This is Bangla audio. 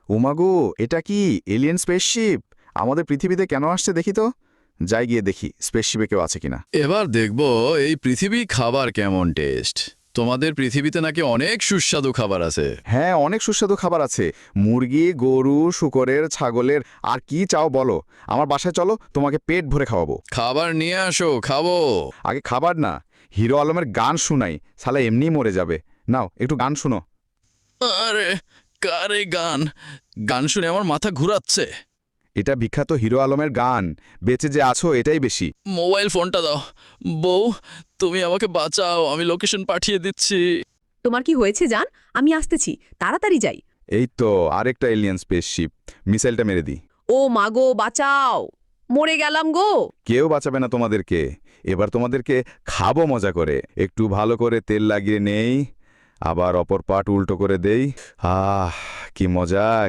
ওমাগো, এটা কি এলিয়েন স্পেসশিপ? আমাদের পৃথিবীতে কেন আসছে দেখি তো। যাই গিয়ে দেখি স্পেসশিপে কেউ আছে কিনা। এবার দেখব এই পৃথিবী খাবার কেমন টেস্ট। তোমাদের পৃথিবীতে নাকি অনেক সুস্বাদু খাবার আছে। হ্যাঁ, অনেক সুস্বাদু খাবার আছে। মুরগি, গরু, শূকরের, ছাগলের, আর কি চাও বলো। আমার বাসায় চলো, তোমাকে পেট ভরে খাওয়াবো। খাবার নিয়ে আসো, খাবো। আগে খাবার না, হিরো আলমের গান শুনাই, শালা এমনিই মরে যাবে। নাও একটু গান শুনো। আরে কারে গান? গান শুনে আমার মাথা ঘুরাচ্ছে। এটা বিখ্যাত হিরো আলমের গান। বেঁচে যে আছো এটাই বেশি। মোবাইল ফোনটা দাও। বউ, তুমি আমাকে বাঁচাও, আমি লোকেশন পাঠিয়ে দিচ্ছি। তোমার কি হয়েছে জান? আমি আসতেছি, তাড়াতাড়ি যাই। এই তো আরেকটা এলিয়েন স্পেসশিপ। মিসাইলটা মেরে দিই। ও মাগো, বাঁচাও, মরে গেলাম গো। কেউ বাঁচাবে না তোমাদেরকে। এবার তোমাদেরকে খাবো মজা করে। একটু ভালো করে তেল লাগিয়ে নেই, আবার অপর পাট উল্টো করে দেই। আহ, কি মজা!